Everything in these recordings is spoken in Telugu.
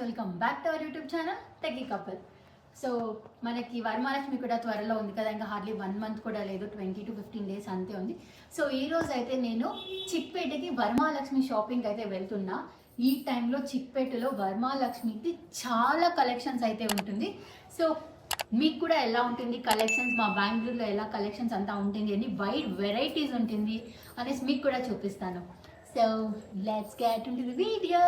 Welcome back to our YouTube channel techie couple. So మనకి వరమహాలక్ష్మి కూడా త్వరలో ఉంది కదా, ఇంకా హార్డ్లీ 1 మంత్ కూడా లేదు, 20 to 15 days అంతే ఉంది. సో ఈ రోజు అయితే నేను చిక్పేటకి వరమహాలక్ష్మి షాపింగ్ అయితే వెళ్తున్నా. ఈ టైంలో చిక్పేటలో వరమహాలక్ష్మికి చాలా కలెక్షన్స్ అయితే ఉంటుంది. సో మీకు కూడా ఎలా ఉంటుంది కలెక్షన్స్, మా బెంగళూరులో ఎలా కలెక్షన్స్ అంతా ఉంటుంది అని వైడ్ వెరైటీస్ ఉంటుంది అనేసి మీకు కూడా చూపిస్తాను. So let's get into the video.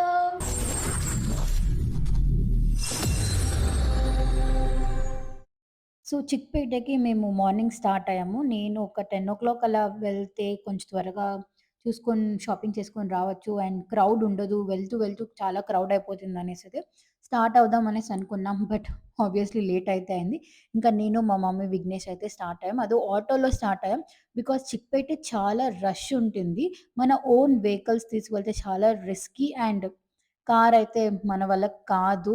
So చిక్పేటకి మేము మార్నింగ్ స్టార్ట్ అయ్యాము. నేను ఒక 10 అలా వెళ్తే కొంచెం త్వరగా చూసుకొని షాపింగ్ చేసుకొని రావచ్చు. అండ్ క్రౌడ్ ఉండదు. వెళ్తూ వెళ్తూ చాలా క్రౌడ్ అయిపోతుందనేసైతే స్టార్ట్ అవుదాం అనేసి అనుకున్నాం. బట్ ఆబ్వియస్‌లీ లేట్ అయితే అయింది. ఇంకా నేను, మా మమ్మీ, విఘ్నేష్ అయితే స్టార్ట్ అయ్యాం. అదో ఆటోలో స్టార్ట్ అయ్యాం. బికాజ్ చిక్పేట చాలా రష్ ఉంటుంది. మన ఓన్ వెహికల్స్ తీసుకెళ్తే చాలా రిస్కీ అండ్ కార్ అయితే మన వల్ల కాదు.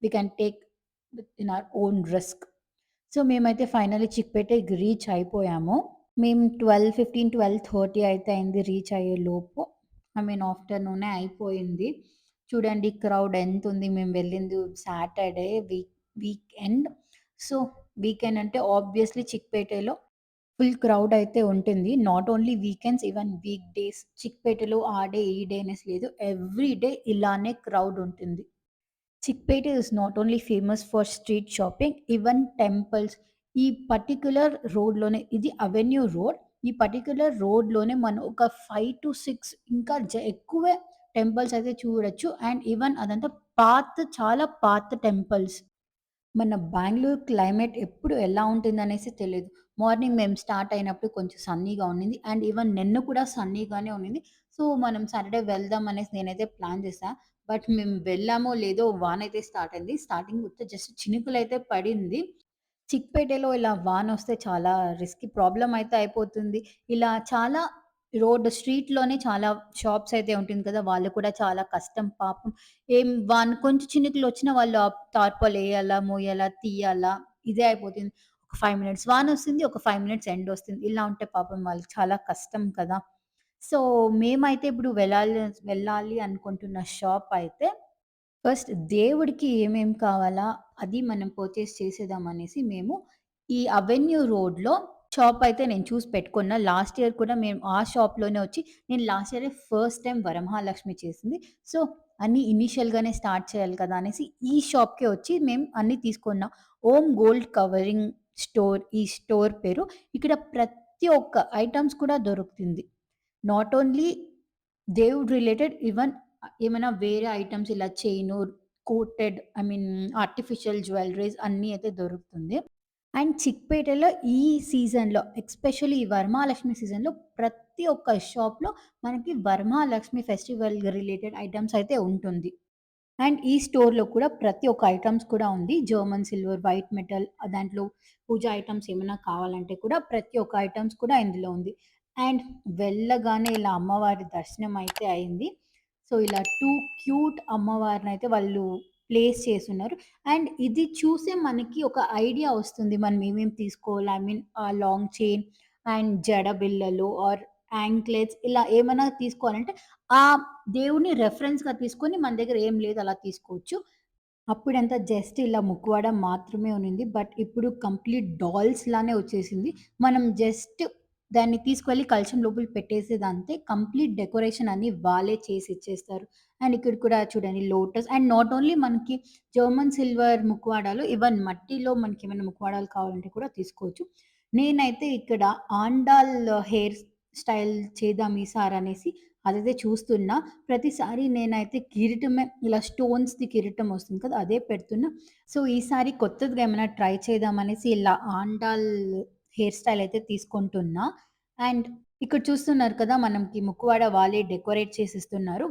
We can take in our own risk. So, మేమైతే ఫైనల్లీ చిక్పేటకి రీచ్ అయిపోయాము. మేము 12:15, 12:30 అయితే అయింది రీచ్ అయ్యేలోపు. ఆఫ్టర్‌నూనే అయిపోయింది. చూడండి క్రౌడ్ ఎంతుంది. మేము వెళ్ళింది సాటర్‌డే వీకెండ్. సో, వీకెండ్ అంటే ఆబ్వియస్‌లీ చిక్పేటలో ఫుల్ క్రౌడ్ అయితే ఉంటుంది. Not only weekends, even week days చిక్పేటలో ఆ డే, ఈ డే అనేసి లేదు. ఎవ్రీ డే ఇలానే క్రౌడ్ ఉంటుంది. Chickpet is not only famous for street shopping, even temples. ఈ పర్టిక్యులర్ రోడ్‌లోనే, ఇది అవెన్యూ రోడ్. ఈ పర్టిక్యులర్ రోడ్‌లోనే మనం ఒక 5-6 ఇంకా ఎక్కువే టెంపుల్స్ అయితే చూడొచ్చు. అండ్ ఈవెన్ అదంతా చాలా పాత టెంపుల్స్. మన బెంగుళూరు క్లైమేట్ ఎప్పుడు ఎలా ఉంటుందనేసి తెలీదు. మార్నింగ్ మేము స్టార్ట్ అయినప్పుడు కొంచెం సన్నీగా ఉండింది. అండ్ ఈవెన్ నిన్న కూడా సన్నీగానే ఉండింది. సో, మనం సాటర్‌డే వెళ్దాం అనేసి నేనైతే ప్లాన్ చేశా. బట్ మేము వెళ్ళామో లేదో వానైతే స్టార్ట్ అయింది. స్టార్టింగ్ ఉత్త జస్ట్ చినుకులైతే పడింది. చిక్పేటలో ఇలా వానొస్తే చాలా రిస్కీ ప్రాబ్లమ్ అయితే అయిపోతుంది. ఇలా చాలా స్ట్రీట్‌లోనే చాలా షాప్స్ అయితే ఉంటుంది కదా! వాళ్ళు కూడా చాలా కష్టం పాపం. కొంచెం చినుకులొచ్చినా వాళ్ళు తార్పాలెయ్యాలా, మోయాలా, తీయాలా ఇదే అయిపోతుంది. ఒక 5 మినిట్స్ వానొస్తుంది. ఒక 5 మినిట్స్ ఎండొస్తుంది. ఇలా ఉంటే పాపం వాళ్ళకి చాలా కష్టం కదా! సో, మేమైతే ఇప్పుడు వెళ్ళాలి అనుకుంటున్న షాప్ అయితే ఫస్ట్ దేవుడికి ఏమేం కావాలా అది మనం పర్చేస్ చేసేద్దామనేసి మేము ఈ అవెన్యూ రోడ్‌లో షాప్ అయితే నేను చూసి పెట్టుకున్నా. లాస్ట్ ఇయర్ కూడా మేము ఆ షాప్‌లోనే వచ్చి, నేను లాస్ట్ ఇయరే ఫస్ట్ టైమ్ వరమహాలక్ష్మి చేసింది. సో, అన్నీ ఇనీషియల్‌గానే స్టార్ట్ చేయాలి కదా! అనేసి ఈ షాప్‌కే వచ్చి మేము అన్నీ తీసుకున్నాం. ఓం గోల్డ్ కవరింగ్ స్టోర్ ఈ స్టోర్ పేరు. ఇక్కడ ప్రతి ఒక్క ఐటెమ్స్ కూడా దొరుకుతుంది. నాట్ ఓన్లీ దేవుడు రిలేటెడ్, ఈవెన్ ఏమైనా వేరే ఐటెమ్స్ ఇలా చైను, కోటెడ్ ఆర్టిఫిషియల్ జ్యువెల్లరీస్ అన్నీ అయితే దొరుకుతుంది. అండ్ చిక్పేటలో ఈ సీజన్‌లో ఎస్పెషల్లీ ఈ వరమహాలక్ష్మి సీజన్‌లో ప్రతి ఒక్క షాప్‌లో మనకి వరమహాలక్ష్మి ఫెస్టివల్ రిలేటెడ్ ఐటెమ్స్ అయితే ఉంటుంది. అండ్ ఈ స్టోర్‌లో కూడా ప్రతి ఒక్క ఐటెమ్స్ కూడా ఉంది. జర్మన్ సిల్వర్, వైట్ మెటల్, దాంట్లో పూజా ఐటెమ్స్ ఏమైనా కావాలంటే కూడా ప్రతి ఒక్క ఐటెమ్స్ కూడా ఇందులో ఉంది. అండ్ వెళ్ళగానే ఇలా అమ్మవారి దర్శనం అయితే అయింది. సో, ఇలా 2 క్యూట్ అమ్మవారినైతే వాళ్ళు ప్లేస్ చేసున్నారు. అండ్ ఇది చూసే మనకి ఒక ఐడియా వస్తుంది. మనం ఏమేమి తీసుకోవాలి, లాంగ్ చైన్ అండ్ జడ బిళ్ళలు ఆర్ యాంక్లెట్స్ ఇలా ఏమన్నా తీసుకోవాలంటే ఆ దేవుడిని రెఫరెన్స్‌గా తీసుకొని మన దగ్గర ఏం లేదు అలా తీసుకోవచ్చు. అప్పుడంతా జస్ట్ ఇలా ముక్కువాడ మాత్రమే ఉన్నింది. బట్ ఇప్పుడు కంప్లీట్ డాల్స్ లానే వచ్చేసింది. మనం జస్ట్ దాన్ని తీసుకెళ్ళి కలశం లోపల పెట్టేసేదంతే. కంప్లీట్ డెకరేషన్ అన్నీ వాళ్ళే చేసి ఇచ్చేస్తారు. అండ్ ఇక్కడ కూడా చూడండి లోటస్ అండ్ నాట్ ఓన్లీ మనకి జర్మన్ సిల్వర్ ముక్కువాడాలు, ఈవెన్ మట్టిలో మనకేమైనా ముక్కువాడాలు కావాలంటే కూడా తీసుకోవచ్చు. నేనైతే ఇక్కడ ఆండాల్ హెయిర్ స్టైల్ చేద్దాం ఈసారనేసి అదైతే చూస్తున్నా. ప్రతిసారి నేనైతే కిరీటమే ఇలా స్టోన్స్‌ది కిరీటం వస్తుంది కదా! అదే పెడుతున్నా. సో, ఈసారి కొత్తదిగా ఏమైనా ట్రై చేద్దామనేసి ఇలా ఆండాల్ హెయిర్ స్టైల్ అయితే తీసుకుంటున్నా. అండ్ ఇక్కడ చూస్తున్నారు కదా! మనకి ముక్కువాడ వాళ్ళే డెకరేట్ చేసిస్తున్నారు.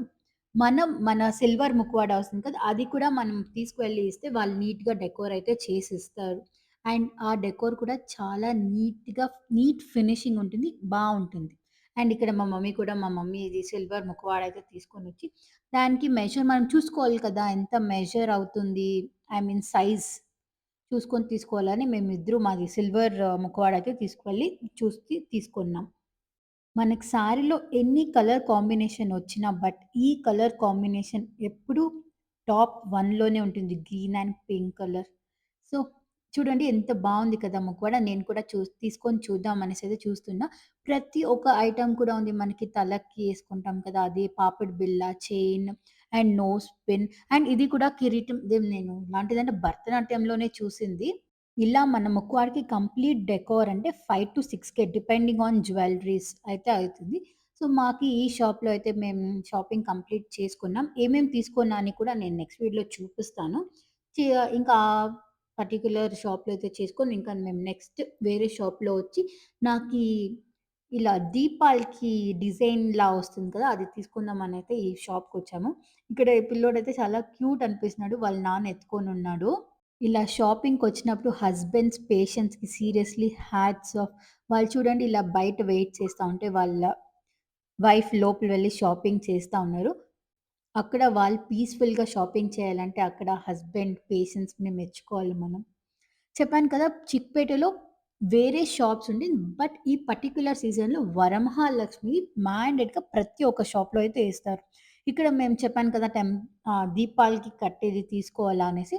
మన సిల్వర్ ముక్కువాడ వస్తుంది కదా! అది కూడా మనం తీసుకువెళ్ళి ఇస్తే వాళ్ళు నీట్‌గా డెకోర్ అయితే చేసిస్తారు. అండ్ ఆ డెకోర్ కూడా చాలా నీట్ ఫినిషింగ్ ఉంటుంది. బావుంటుంది. అండ్ ఇక్కడ మా మమ్మీ ఇది సిల్వర్ ముఖవాడ అయితే తీసుకొనొచ్చి, దానికి మనం చూసుకోవాలి కదా! ఎంత మెజర్ అవుతుంది. సైజ్ చూసుకొని తీసుకోవాలని మేమిద్దరం మాది సిల్వర్ ముఖవాడ అయితే తీసుకువెళ్ళి తీసుకున్నాం. మనకి శారీలో ఎన్ని కలర్ కాంబినేషన్ వచ్చినా, బట్ ఈ కలర్ కాంబినేషన్ ఎప్పుడు టాప్ 1లోనే ఉంటుంది. Green and pink colour. So, చూడండి ఎంత బావుంది కదా! మువ్వడ నేను కూడా తీసుకొని చూద్దాం అనేసైతే చూస్తున్నా. ప్రతి ఒక్క ఐటెమ్ కూడా ఉంది. మనకి తలకి యేసుకుంటాం కదా! అది పాపిడి బిళ్ళ, chain and nose pin and ఇది కూడా కిరీటం. ఇది నేను ఇలాంటిదంటే భరతనాట్యంలోనే చూసింది. ఇలా మన ముక్కువాడికి కంప్లీట్ డెకోర్ అంటే 5-6K డిపెండింగ్ ఆన్ జ్యువెల్లరీస్ అయితే అయితుంది. సో, మాకి ఈ షాప్‌లో అయితే మేము షాపింగ్ కంప్లీట్ చేసుకున్నాం. ఏమేమి తీసుకున్నా అని కూడా నేను నెక్స్ట్ వీడియోలో చూపిస్తాను. చి ఇంకా పర్టిక్యులర్ షాప్‌లో అయితే చేసుకొని ఇంకా మేము నెక్స్ట్ వేరే షాప్‌లో వచ్చి నాకీ ఇలా దీపాలకి డిజైన్‌లా వస్తుంది కదా! అది తీసుకుందామనైతే ఈ షాప్‌కొచ్చాము. ఇక్కడ ఈ పిల్లోడైతే చాలా క్యూట్ అనిపిస్తున్నాడు. వాళ్ళ నాన్న ఎత్తుకొనున్నాడు. ఇలా షాపింగ్‌కొచ్చినప్పుడు హస్బెండ్స్ పేషెన్స్‌కి సీరియస్‌లీ హ్యాట్స్ ఆఫ్. వాళ్ళు చూడండి ఇలా బయట వెయిట్ చేస్తా ఉంటే వాళ్ళ వైఫ్ లోపల వెళ్లి షాపింగ్ చేస్తా ఉన్నారు. అక్కడ వాళ్ళు పీస్‌ఫుల్‌గా షాపింగ్ చేయాలంటే అక్కడ హస్బెండ్ పేషెన్స్‌ని మెచ్చుకోవాలి మనం. చెప్పాను కదా! చిక్పేటలో వేరే షాప్స్ ఉండి బట్ ఈ పర్టిక్యులర్ సీజన్‌లో వరమహాలక్ష్మి మ్యాండేట్‌గా ప్రతి ఒక్క షాప్‌లో అయితే ఏస్తారు. ఇక్కడ మేము చెప్పాను కదా! దీపాలకి కట్టేది తీసుకోవాలా అనేసి.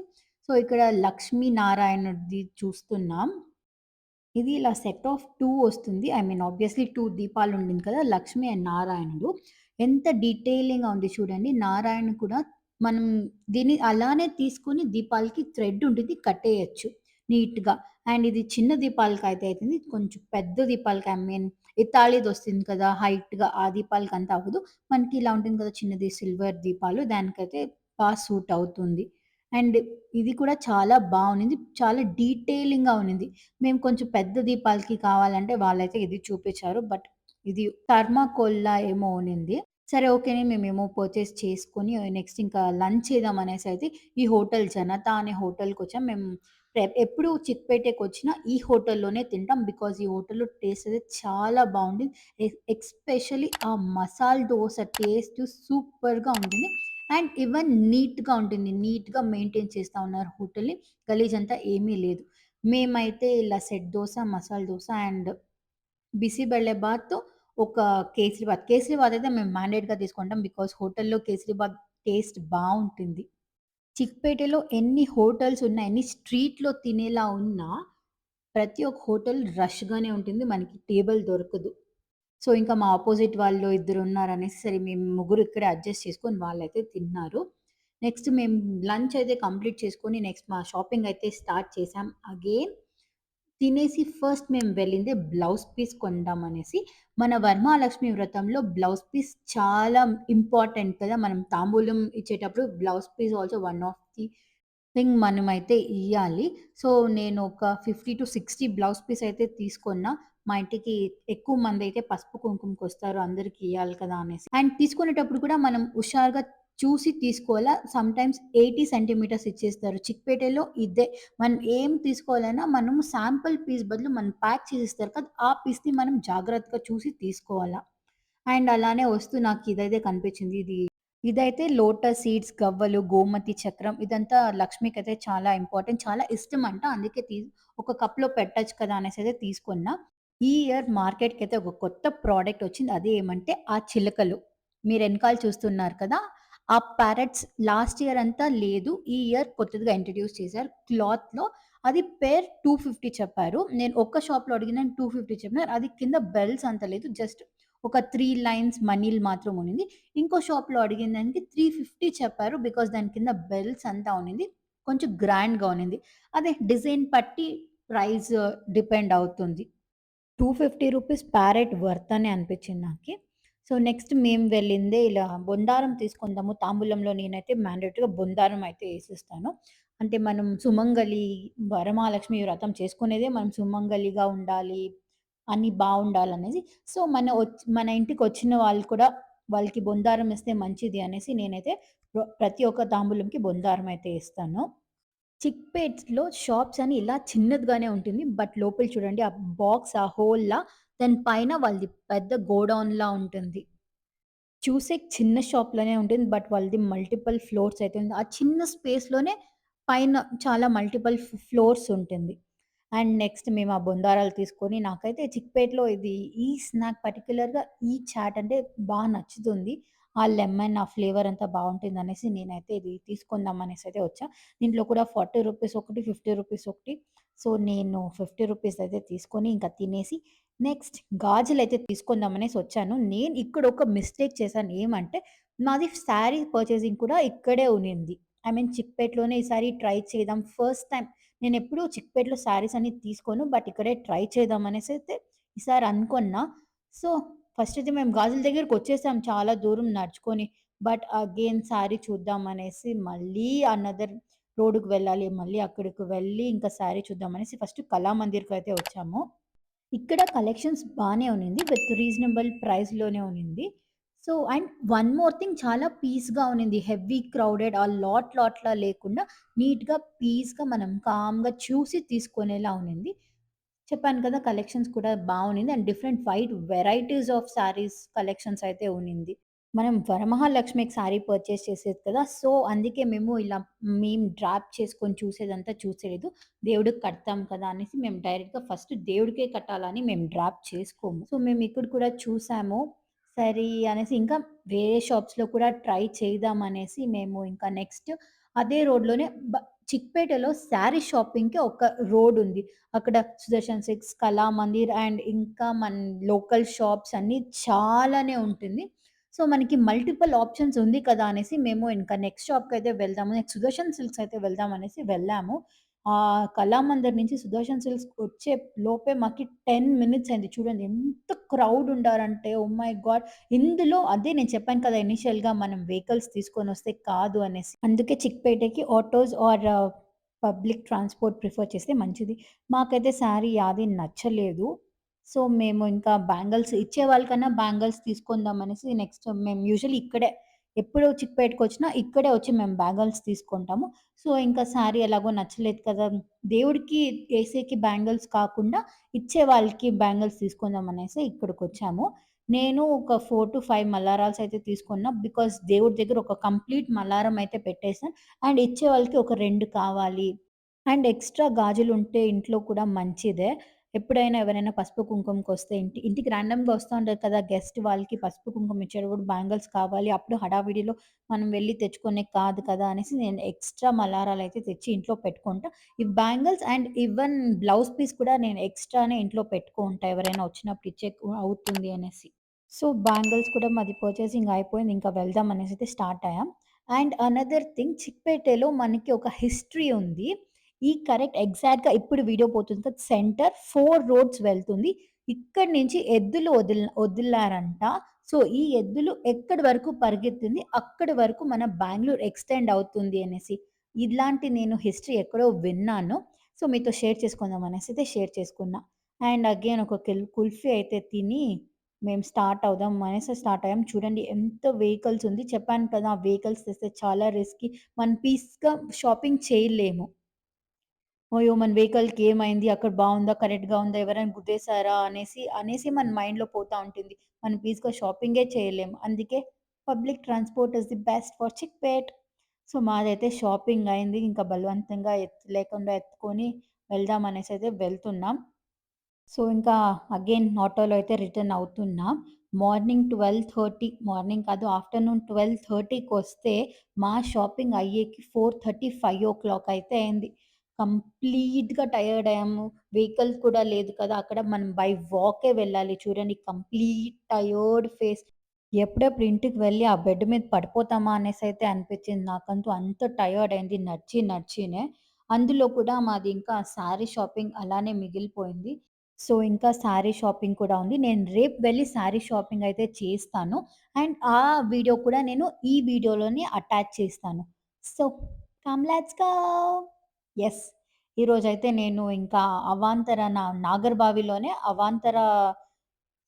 సో, ఇక్కడ లక్ష్మీనారాయణుడిది చూస్తున్నాం. ఇది ఇలా సెట్ ఆఫ్ 2 వస్తుంది. ఐ మీన్ ఆబ్వియస్‌లీ 2 దీపాలుండింది కదా! లక్ష్మి అండ్ నారాయణుడు. ఎంత డీటెయిలింగ్‌గా ఉంది చూడండి. నారాయణ కూడా మనం దీన్ని అలానే తీసుకొని దీపాలకి థ్రెడ్ ఉండిద్ది కట్టేయొచ్చు నీట్‌గా. అండ్ ఇది చిన్న దీపాలకైతే అయితుంది. కొంచెం పెద్ద దీపాలకి ఐ మీన్ ఇత్తాళిదొస్తుంది కదా! హైట్‌గా ఆ దీపాలకంత అవ్వదు. మనకి ఇలా ఉంటుంది కదా! చిన్నది సిల్వర్ దీపాలు దానికైతే సూట్ అవుతుంది. అండ్ ఇది కూడా చాలా బావుండింది. చాలా డీటెయిలింగ్‌గా ఉన్నింది. మేము కొంచెం పెద్ద దీపాలకి కావాలంటే వాళ్ళైతే ఇది చూపిచ్చారు. బట్ ఇది థర్మాకోల్‌లా ఏమో ఉన్నింది. సరే ఓకే అని మేమేమో పర్చేస్ చేసుకొని నెక్స్ట్ ఇంకా లంచ్ చేద్దాం అనేసైతే ఈ హోటల్ జనతా అనే హోటల్‌కొచ్చాం. మేము ఎప్పుడు చిక్పేటకొచ్చినా ఈ హోటల్‌లోనే తింటాం. బికాజ్ ఈ హోటల్‌లో టేస్ట్ అయితే చాలా బావుంది. ఎస్పెషల్లీ ఆ మసాలా దోస టేస్ట్ సూపర్‌గా ఉంటుంది. అండ్ ఈవెన్ నీట్‌గా ఉంటుంది. నీట్‌గా మెయింటైన్ చేస్తా ఉన్నారు హోటల్‌ని. గలీజ్ అంతా ఏమీ లేదు. మేమైతే ఇలా సెట్ దోస, మసాలా దోస అండ్ బిసిబెళ్ళే బాత్, ఒక కేసరీబాత్. కేసరీబాత్ అయితే మేము మ్యాండేట్‌గా తీసుకుంటాం. బికాజ్ హోటల్‌లో కేసరీబాత్ టేస్ట్ బావుంటుంది. చిక్పేటలో ఎన్ని హోటల్స్ ఉన్నా, ఎన్ని స్ట్రీట్‌లో తినేలా ఉన్నా, ప్రతి ఒక్క హోటల్ రష్‌గానే ఉంటుంది. మనకి టేబుల్ దొరకదు. సో, ఇంకా మా అపోజిట్ వాళ్ళు ఇద్దరున్నారనేసి సరే మేము ముగ్గురు ఇక్కడే అడ్జస్ట్ చేసుకొని వాళ్ళైతే తిన్నారు. నెక్స్ట్ మేము లంచ్ అయితే కంప్లీట్ చేసుకొని నెక్స్ట్ మా షాపింగ్ అయితే స్టార్ట్ చేసాం. అగైన్ తినేసి ఫస్ట్ మేము వెళ్ళిందే బ్లౌజ్ పీస్ కొందామనేసి. మన వరమహాలక్ష్మి వ్రతంలో బ్లౌజ్ పీస్ చాలా ఇంపార్టెంట్ కదా! మనం తాంబూలం ఇచ్చేటప్పుడు blouse piece also one of the thing మనమైతే ఇయ్యాలి. సో, నేను ఒక 50-60 బ్లౌజ్ పీస్ అయితే తీసుకున్నా. మా ఇంటికి ఎక్కువ మందైతే పసుపు, కుంకుమకొస్తారు. అందరికి ఇయ్యాలి కదా! అనేసి. అండ్ తీసుకునేటప్పుడు కూడా మనం హుషారుగా చూసి తీసుకోవాలా. సమ్‌టైమ్స్ 80 సెంటీమీటర్స్ ఇచ్చేస్తారు. చిక్పేటలో ఇదే. మనం ఏం తీసుకోవాలన్నా మనము శాంపుల్ పీస్ బదులు మనం ప్యాక్ చేసిస్తారు కదా! ఆ పీస్‌ని మనం జాగ్రత్తగా చూసి తీసుకోవాలా. అండ్ అలానే వస్తూ నాకు ఇదైతే కనిపించింది. ఇదైతే లోటస్ సీడ్స్, గవ్వలు, గోమతి చక్రం ఇదంతా లక్ష్మికైతే చాలా ఇంపార్టెంట్. చాలా ఇష్టమంట. అందుకే ఒక కప్‌లో పెట్టొచ్చు కదా! అనేసైతే తీసుకున్నా. ఈ ఇయర్ మార్కెట్‌కైతే ఒక కొత్త ప్రొడక్ట్ వచ్చింది. అది ఏమంటే ఆ చిలకలు. మీరు ఎనకాల చూస్తున్నారు కదా! ఆ ప్యారట్స్ లాస్ట్ ఇయర్ అంతా లేదు. ఈ ఇయర్ కొత్తదిగా ఇంట్రొడ్యూస్ చేశారు. క్లాత్‌లో అది పేర్ 250 చెప్పారు. నేను ఒక్క షాప్‌లో అడిగిన 250 చెప్పినారు. అది కింద బెల్స్ అంత లేదు. జస్ట్ ఒక 3 లైన్స్ మనీలు మాత్రం ఉన్నింది. ఇంకో షాప్‌లో అడిగిన దానికి 350 చెప్పారు. బికాజ్ దాని కింద బెల్స్ అంతా ఉన్నింది. కొంచెం గ్రాండ్‌గా ఉన్నింది. అదే డిజైన్ పట్టి ప్రైస్ డిపెండ్ అవుతుంది. రూ. 250 ప్యారెట్ వర్త్ అనే అనిపించింది నాకి. సో, నెక్స్ట్ మేము వెళ్ళిందే ఇలా బొండారం తీసుకుందాము. తాంబూలంలో నేనైతే మ్యాండేటరీగా బొందారం అయితే ఏసిస్తాను. అంటే మనం సుమంగలి వరమహాలక్ష్మి వ్రతం చేసుకునేదే మనం సుమంగలిగా ఉండాలి, అన్నీ బావుండాలనేసి. సో, మన ఇంటికొచ్చిన వాళ్ళు కూడా వాళ్ళకి బొందారం ఇస్తే మంచిది అనేసి నేనైతే ప్రతి ఒక్క తాంబూలంకి బొందారం అయితే ఇస్తాను. చిక్‌పేట్‌లో షాప్స్ అని ఇలా చిన్నదిగానే ఉంటుంది. బట్ లోపల చూడండి ఆ బాక్స్ ఆ హోల్‌లా దాని పైన వాళ్ళది పెద్ద గోడౌన్‌లా ఉంటుంది. చూసే చిన్న షాప్‌లానే ఉంటుంది. బట్ వాళ్ళది మల్టిపుల్ ఫ్లోర్స్ అయితే ఉంది. ఆ చిన్న స్పేస్‌లోనే పైన చాలా మల్టిపుల్ ఫ్లోర్స్ ఉంటుంది. అండ్ నెక్స్ట్ మేము ఆ బొందారాలు తీసుకొని నాకైతే చిక్‌పేట్‌లో ఈ స్నాక్ పర్టిక్యులర్‌గా ఈ చాట్ అంటే నచ్చుతుంది. ఆ లెమన్, ఆ ఫ్లేవర్ అంతా బావుంటుందనేసి నేనైతే ఇది తీసుకుందాం అనేసైతే వచ్చా. దీంట్లో కూడా రూ. 40 ఒకటి, రూ. 50 ఒకటి. సో, నేను రూ. 50 అయితే తీసుకొని ఇంకా తినేసి నెక్స్ట్ గాజులైతే తీసుకుందాం అనేసి వచ్చాను. నేను ఇక్కడ ఒక మిస్టేక్ చేశాను. ఏమంటే నాది శారీ పర్చేసింగ్ కూడా ఇక్కడే ఉన్నింది. ఐ మీన్ చిక్పేట్‌లోనే ఈసారి ట్రై చేద్దాం. ఫస్ట్ టైమ్ నేనెప్పుడూ చిక్పేట్‌లో శారీస్ అని తీసుకోను. బట్ ఇక్కడే ట్రై చేద్దాం అనేసైతే ఈసారి అనుకున్నా. సో, ఫస్ట్ అయితే మేము గాజుల దగ్గరకొచ్చేసాం చాలా దూరం నడుచుకొని. బట్ అగైన్ శారీ చూద్దాం అనేసి మళ్ళీ అనదర్ రోడ్‌కి వెళ్ళాలి. మళ్ళీ అక్కడికి వెళ్ళి ఇంకా శారీ చూద్దాం అనేసి ఫస్ట్ కళామందిర్‌కయితే వచ్చాము. ఇక్కడ కలెక్షన్స్ బానే ఉన్నింది. విత్ రీజనబుల్ ప్రైస్‌లోనే ఉన్నింది. So, and one more thing చాలా పీస్‌గా ఉన్నింది. హెవీ క్రౌడెడ్ లాట్‌లా లేకుండా నీట్‌గా, పీస్‌గా మనం కామ్‌గా చూసి తీసుకునేలా ఉన్నింది. చెప్పాను కదా! కలెక్షన్స్ కూడా బావునింది. And different wide varieties of saris collections అయితే ఉన్నింది. మనం వరమహాలక్ష్మికి శారీ పర్చేస్ చేసేది కదా! సో, అందుకే మేము డ్రాప్ చేసుకొని చూసేదంతా చూసేలేదు. దేవుడికి కడతాం కదా! అనేసి మేము డైరెక్ట్‌గా ఫస్ట్ దేవుడికే కట్టాలని మేము డ్రాప్ చేసుకోము. సో, మేము ఇక్కడ కూడా చూసాము. సరే అనేసి ఇంకా వేరే షాప్స్‌లో కూడా ట్రై చేద్దాం అనేసి మేము ఇంకా నెక్స్ట్ అదే రోడ్‌లోనే చిక్పేటలో శారీ షాపింగ్‌కి ఒక రోడ్ ఉంది. అక్కడ సుదర్శన్ సిల్క్స్, కళామందిర్ అండ్ ఇంకా లోకల్ షాప్స్ అన్నీ చాలానే ఉంటుంది. సో, మనకి మల్టిపుల్ ఆప్షన్స్ ఉంది కదా! అనేసి మేము ఇంకా నెక్స్ట్ షాప్‌కయితే వెళ్దాము. నెక్స్ట్ సుదర్శన్ సిల్క్స్ అయితే వెళ్దాం అనేసి వెళ్ళాము. కళామందిర్ నుంచి సుదర్శన్ సిల్క్స్‌కి వచ్చే లోపే మాకి 10 మినిట్స్ అయింది. చూడండి ఎంత క్రౌడ్ ఉండారంటే ఓహ్ మై గాడ్! ఇందులో అదే నేను చెప్పాను కదా! ఇనీషియల్‌గా మనం వెహికల్స్ తీసుకొనొస్తే కాదు అనేసి. అందుకే చిక్‌పేటకి autos or public transport prefer చేస్తే మంచిది. మాకైతే శారీ యాది నచ్చలేదు. సో, మేము ఇంకా బ్యాంగిల్స్ ఇచ్చేవాళ్ళకన్నా బ్యాంగిల్స్ తీసుకుందాం అనేసి నెక్స్ట్ మేము యూజువల్లీ ఇక్కడే ఎప్పుడు చిక్పేట్‌కొచ్చినా ఇక్కడే వచ్చి మేము బ్యాంగిల్స్ తీసుకుంటాము. సో, ఇంకా శారీ ఎలాగో నచ్చలేదు కదా! దేవుడికి ఏసేకి బ్యాంగిల్స్ కాకుండా ఇచ్చే వాళ్ళకి బ్యాంగిల్స్ తీసుకుందాం అనేసి ఇక్కడికొచ్చాము. నేను ఒక 4-5 మల్లారాస్ అయితే తీసుకున్నా. బికాజ్ దేవుడి దగ్గర ఒక కంప్లీట్ మల్లారం అయితే పెట్టేసాను. అండ్ ఇచ్చే వాళ్ళకి ఒక 2 కావాలి. అండ్ ఎక్స్‌ట్రా గాజులుంటే ఇంట్లో కూడా మంచిదే. ఎప్పుడైనా ఎవరైనా పసుపు, కుంకుమకొస్తే ఇంటికి ర్యాండమ్‌గా వస్తా ఉంటారు కదా! గెస్ట్ వాళ్ళకి పసుపు, కుంకుమ ఇచ్చేటప్పుడు బ్యాంగిల్స్ కావాలి. అప్పుడు హడావిడిలో మనం వెళ్లి తెచ్చుకునేకి కాదు కదా! అనేసి నేను ఎక్స్‌ట్రా మలారాలయితే తెచ్చి ఇంట్లో పెట్టుకుంటా. ఈ bangles and even blouse piece కూడా నేను ఎక్స్‌ట్రానే ఇంట్లో పెట్టుకుంటా. ఎవరైనా వచ్చినప్పుడు ఇచ్చేకి అవుతుంది అనేసి. సో, బ్యాంగిల్స్ కూడా మాది పర్చేసింగ్ అయిపోయింది. ఇంకా వెళ్దాం అనేసైతే స్టార్ట్ అయ్యాం. అండ్ అనదర్ థింగ్ చిక్పేటలో మనకి ఒక హిస్టరీ ఉంది. ఈ కరెక్ట్ ఎగ్జాక్ట్‌గా ఇప్పుడు వీడియో పోతుంది కదా! సెంటర్ 4 రోడ్స్ వెళ్తుంది. ఇక్కడి నుంచి ఎద్దులు వదిలారంట. సో, ఈ ఎద్దులు ఎక్కడి వరకు పరిగెత్తింది, అక్కడి వరకు మన బెంగుళూరు ఎక్స్‌టెండ్ అవుతుంది అనేసి. ఇలాంటి నేను హిస్టరీ ఎక్కడో విన్నాను. సో, మీతో షేర్ చేసుకుందాం అనేసైతే షేర్ చేసుకున్నా. అండ్ అగైన్ ఒక కుల్ఫీ అయితే తిని మేము స్టార్ట్ అవుదాం అనేసి స్టార్ట్ అయ్యాం. చూడండి ఎంత వెహికల్స్ ఉంది. చెప్పాను కదా! ఆ వెహికల్స్ తెస్తే చాలా రిస్కీ. మనం పీస్‌గా షాపింగ్ చేయలేము. అయ్యో! మన వెహికల్‌కి ఏమైంది? అక్కడ బావుందా? కరెక్ట్‌గా ఉందా? ఎవరైనా గుద్దేసారా? అనేసి మన మైండ్‌లో పోతా ఉంటుంది. మనం పీస్‌గా షాపింగే చేయలేము. అందుకే public transport is the best for Chickpet. So, మాదైతే షాపింగ్ అయింది. ఇంకా బలవంతంగా లేకుండా ఎత్తుకొని వెళ్దాం అనేసైతే వెళ్తున్నాం. సో, ఇంకా అగైన్ ఆటోలో అయితే రిటర్న్ అవుతున్నా. మార్నింగ్ కాదు ఆఫ్టర్‌నూన్ 12:30కొస్తే మా షాపింగ్ అయ్యేకి 4:30, 5:00 అయితే అయింది. కంప్లీట్‌గా టయర్డ్ అయ్యాము. వెహికల్ కూడా లేదు కదా! అక్కడ మనం బై వాకే వెళ్ళాలి. చూడండి కంప్లీట్ టయర్డ్ ఫేస్. ఎప్పుడెప్పుడు ఇంటికి వెళ్ళి ఆ బెడ్ మీద పడిపోతామా అనేసైతే అనిపించింది నాకంతూ. అంత టయర్డ్ అయింది నడిచినే. అందులో కూడా మాది ఇంకా శారీ షాపింగ్ అలానే మిగిలిపోయింది. సో, ఇంకా శారీ షాపింగ్ కూడా ఉంది. నేను రేపు వెళ్లి శారీ షాపింగ్ అయితే చేస్తాను. అండ్ ఆ వీడియో కూడా నేను ఈ వీడియోలోనే అటాచ్ చేస్తాను. So, come let's go! Yes. ఈరోజైతే నేను ఇంకా నాగర్బావిలోనే అవాంతర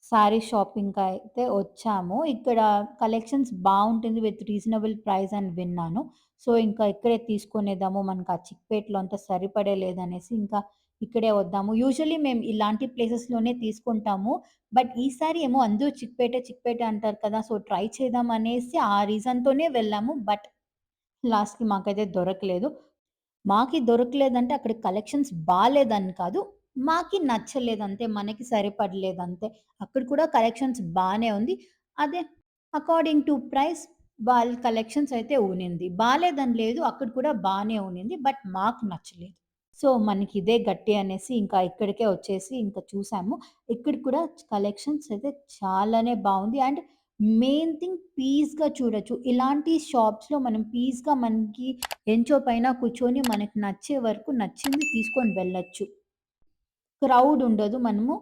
శారీ షాపింగ్‌కయితే వచ్చాము. ఇక్కడ కలెక్షన్స్ బావుంటుంది విత్ రీజనబుల్ ప్రైస్ అని విన్నాను. సో, ఇంకా ఇక్కడే తీసుకునేద్దాము. మనకు ఆ చిక్‌పేట్‌లో అంతా సరిపడే లేదనేసి ఇంకా ఇక్కడే వద్దాము. యూజువల్లీ మేము ఇలాంటి ప్లేసెస్‌లోనే తీసుకుంటాము. బట్ ఈసారి ఏమో అందరూ చిక్‌పేటే అంటారు కదా! సో, ట్రై చేద్దాం అనేసి ఆ రీజన్‌తోనే వెళ్ళాము. బట్ లాస్ట్‌కి మాకైతే దొరకలేదు. మాకి దొరకలేదంటే అక్కడ కలెక్షన్స్ బాలేదని కాదు. మాకి నచ్చలేదంతే. మనకి సరిపడలేదంతే. అక్కడ కూడా కలెక్షన్స్ బానే ఉంది. అదే అకార్డింగ్ టు ప్రైస్ వాళ్ళ కలెక్షన్స్ అయితే ఉన్నింది. బాలేదని లేదు. అక్కడ కూడా బానే ఉన్నింది. బట్ మాకు నచ్చలేదు. సో, మనకిదే గట్టి అనేసి ఇంకా ఇక్కడికే వచ్చేసి ఇంకా చూసాము. ఇక్కడ కూడా కలెక్షన్స్ అయితే చాలానే బావుంది. అండ్ మెయిన్ థింగ్ పీస్‌గా చూడొచ్చు. ఇలాంటి షాప్స్‌లో మనం పీస్‌గా మనకి ఎంచో పైన కూర్చొని మనకు నచ్చే వరకు నచ్చింది తీసుకొని వెళ్ళొచ్చు. క్రౌడ్ ఉండదు. మనము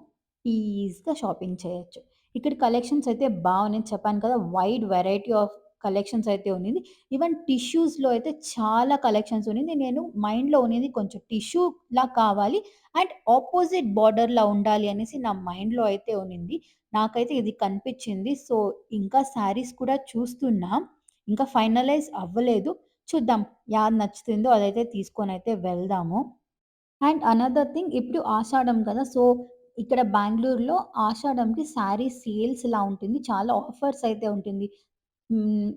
ఈజీగా షాపింగ్ చేయొచ్చు. ఇక్కడ కలెక్షన్స్ అయితే బావున్నాయి. చెప్పాను కదా! వైడ్ వెరైటీ ఆఫ్ కలెక్షన్స్ అయితే ఉన్నింది. ఈవెన్ టిష్యూస్‌లో అయితే చాలా కలెక్షన్స్ ఉన్నింది. నేను మైండ్‌లో ఉన్నింది కొంచెం టిష్యూలా కావాలి అండ్ అపోజిట్ బోర్డర్‌లా ఉండాలి అనేసి నా మైండ్‌లో అయితే ఉన్నింది. నాకైతే ఇది కనిపించింది. సో, ఇంకా శారీస్ కూడా చూస్తున్నా. ఇంకా ఫైనలైజ్ అవ్వలేదు. చూద్దాం. యాది నచ్చుతుందో అదైతే తీసుకొనైతే వెళ్దాము. అండ్ అనదర్ థింగ్ ఇప్పుడు ఆషాఢం కదా! సో, ఇక్కడ బెంగుళూరులో ఆషాఢంకి శారీ సేల్స్ ఇలా ఉంటుంది. చాలా ఆఫర్స్ అయితే ఉంటుంది.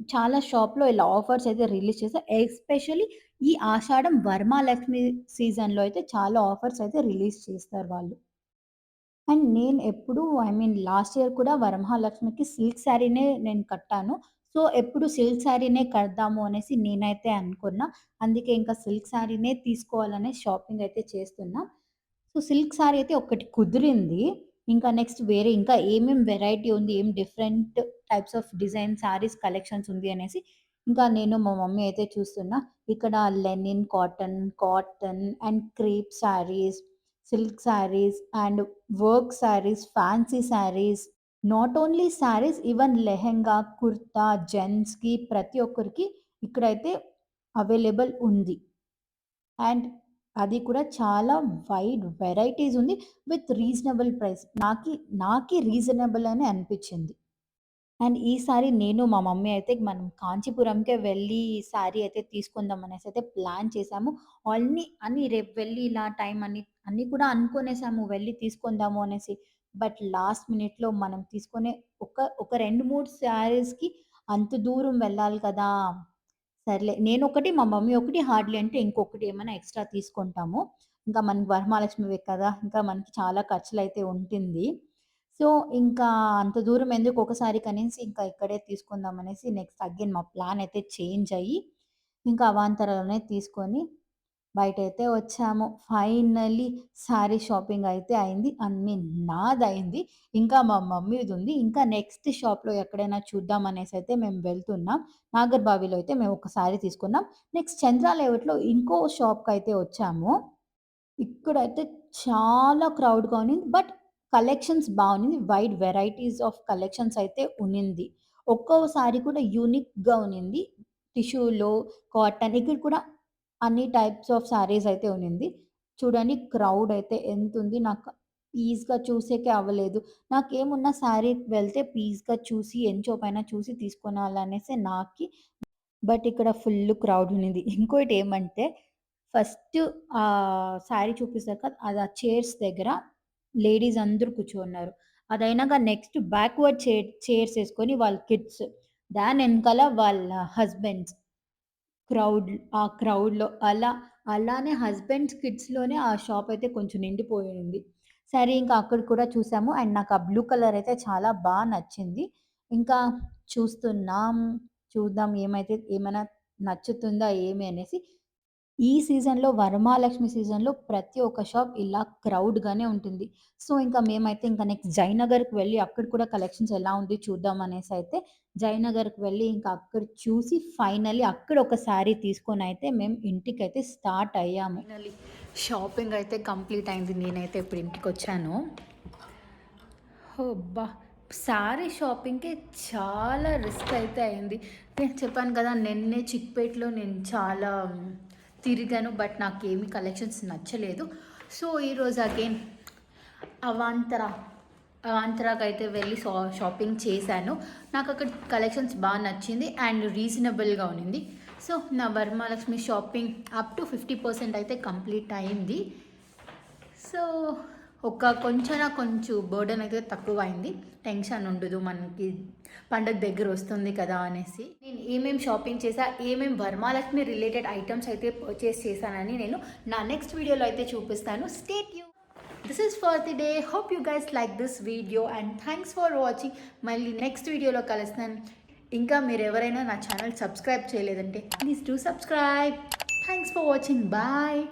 చాలా షాప్‌లో ఇలా ఆఫర్స్ అయితే రిలీజ్ చేశారు. ఎస్పెషల్లీ ఈ ఆషాఢం వరమహాలక్ష్మి సీజన్‌లో అయితే చాలా ఆఫర్స్ అయితే రిలీజ్ చేస్తారు వాళ్ళు. అండ్ నేను ఎప్పుడు లాస్ట్ ఇయర్ కూడా వరమహాలక్ష్మికి సిల్క్ శారీనే నేను కట్టాను. సో, ఎప్పుడు సిల్క్ శారీనే కడదాము అనేసి నేనైతే అనుకున్నా. అందుకే ఇంకా సిల్క్ శారీనే తీసుకోవాలనే షాపింగ్ అయితే చేస్తున్నా. సో, సిల్క్ సారీ అయితే ఒకటి కుదిరింది. ఇంకా నెక్స్ట్ వేరే ఇంకా ఏమేం వెరైటీ ఉంది, ఏం different types of design saris collections ఉంది అనేసి ఇంకా నేను మా మమ్మీ అయితే చూస్తున్నా. ఇక్కడ linen cotton, cotton and crepe saris, silk saris and work saris, fancy saris, not only saris even lehenga, kurta, జెంట్స్‌కి ప్రతి ఒక్కరికి ఇక్కడైతే అవైలబుల్ ఉంది. అండ్ అది కూడా చాలా వైడ్ వెరైటీస్ ఉంది. With reasonable price. నాకి రీజనబుల్ అని అనిపిచ్చింది. అండ్ ఈసారి నేను మా మమ్మీ అయితే మనం కాంచీపురంకే వెళ్ళి శారీ అయితే తీసుకుందాం అనేసైతే ప్లాన్ చేసాము. అన్నీ రేపు వెళ్ళి ఇలా టైం అన్నీ కూడా అనుకునేసాము వెళ్లి తీసుకుందాము అనేసి. బట్ లాస్ట్ మినిట్‌లో మనం తీసుకునే ఒక 2, 3 శారీస్‌కి అంత దూరం వెళ్ళాలి కదా! సర్లే. నేనొకటి, మా మమ్మీ ఒకటి హార్డ్లీ అంటే ఇంకొకటి ఏమైనా ఎక్స్‌ట్రా తీసుకుంటాము. ఇంకా మనకి వరమహాలక్ష్మివే కదా! ఇంకా మనకి చాలా ఖర్చులైతే ఉంటుంది. సో, ఇంకా అంత దూరం ఎందుకు ఒకసారి కనేసి ఇంకా ఇక్కడే తీసుకుందాం అనేసి నెక్స్ట్ అగైన్ మా ప్లాన్ అయితే చేంజ్ అయ్యి, ఇంకా అవాంతరలోనే తీసుకొని బయటైతే వచ్చాము. ఫైనల్లీ శారీ షాపింగ్ అయితే అయింది. నాదయింది. ఇంకా మా మమ్మీదుంది. ఇంకా నెక్స్ట్ షాప్‌లో ఎక్కడైనా చూద్దాం అనేసైతే మేము వెళ్తున్నాం. నాగర్బావిలో అయితే మేము ఒక శారీ తీసుకున్నాం. నెక్స్ట్ చంద్ర లేఅవుట్‌లో ఇంకో షాప్‌కయితే వచ్చాము. ఇక్కడైతే చాలా క్రౌడ్‌గా ఉన్నింది. బట్ కలెక్షన్స్ బావున్నింది. వైడ్ వెరైటీస్ ఆఫ్ కలెక్షన్స్ అయితే ఉన్నింది. ఒక్కో సారీ కూడా యూనిక్‌గా ఉన్నింది. టిష్యూలో, కాటన్ ఇక్కడ కూడా అన్ని టైప్స్ ఆఫ్ సారీస్ అయితే ఉన్నింది. చూడండి క్రౌడ్ అయితే ఎంతుంది. నాకు పీస్‌గా చూసేకే అవ్వలేదు. నాకేమున్నా శారీ వెళ్తే పీస్‌గా చూసి, ఎంచోపైన చూసి తీసుకొనాలనేసి బట్ ఇక్కడ ఫుల్లు క్రౌడ్ ఉన్నింది. ఇంకోటేమంటే ఫస్ట్ శారీ చూపిస్తారు కదా! అది ఆ చైర్స్ దగ్గర లేడీస్ అందరూ కూర్చోన్నారు. అదయినాక నెక్స్ట్ బ్యాక్వర్డ్ చైర్స్ ఏసుకొని వాళ్ళ కిడ్స్. దానెనకాల వాళ్ళ హస్బెండ్స్. ఆ క్రౌడ్‌లో అలానే హస్బెండ్స్, కిడ్స్‌లోనే ఆ షాప్ అయితే కొంచెం నిండిపోయింది. సరే ఇంకా అక్కడ కూడా చూసాము. అండ్ నాకు ఆ బ్లూ కలర్ అయితే చాలా నచ్చింది. ఇంకా చూస్తున్నాం. చూద్దాం ఏమైనా నచ్చుతుందా ఏమి అనేసి. ఈ సీజన్‌లో వరమహాలక్ష్మి సీజన్‌లో ప్రతి ఒక్క షాప్ ఇలా క్రౌడ్‌గానే ఉంటుంది. సో, ఇంకా మేమైతే ఇంకా నెక్స్ట్ జయనగర్‌కి వెళ్ళి అక్కడ కూడా కలెక్షన్స్ ఎలా ఉంది చూద్దాం అనేసైతే జయనగర్‌కి వెళ్ళి ఇంకా అక్కడ చూసి ఫైనల్లీ అక్కడ ఒక శారీ తీసుకొనైతే మేము ఇంటికైతే స్టార్ట్ అయ్యాము. ఫైనల్లీ షాపింగ్ అయితే కంప్లీట్ అయింది. నేనైతే ఇప్పుడు ఇంటికొచ్చాను. అబ్బా! శారీ షాపింగ్‌కి చాలా రిస్క్ అయితే అయింది. నేను చెప్పాను కదా! నిన్నే చిక్‌పేట్‌లో నేను చాలా తిరిగాను. బట్ నాకేమి కలెక్షన్స్ నచ్చలేదు. సో, ఈరోజు అగైన్ అవాంతర, అవాంతరాకైతే వెళ్ళి షాపింగ్ చేశాను. నాకక్కడ కలెక్షన్స్ నచ్చింది అండ్ రీజనబుల్‌గా ఉన్నింది. సో, నా వరమహాలక్ష్మి షాపింగ్ అప్ టు 50% అయితే కంప్లీట్ అయింది. సో, కొంచెం బర్డెన్ అయితే తక్కువయింది. టెన్షన్ ఉండదు మనకి పండగ దగ్గర వస్తుంది కదా అనేసి. నేను ఏమేం షాపింగ్ చేశా, ఏమేం వరమహాలక్ష్మి రిలేటెడ్ ఐటెమ్స్ అయితే పర్చేస్ చేశానని నేను నా నెక్స్ట్ వీడియోలో అయితే చూపిస్తాను. Stay tune. This is for the day. Hope you guys like this video and thanks for watching. మళ్ళీ నెక్స్ట్ వీడియోలో కలుస్తాను. ఇంకా మీరెవరైనా నా ఛానల్ సబ్స్క్రైబ్ చేయలేదంటే please do subscribe. Thanks for watching. Bye.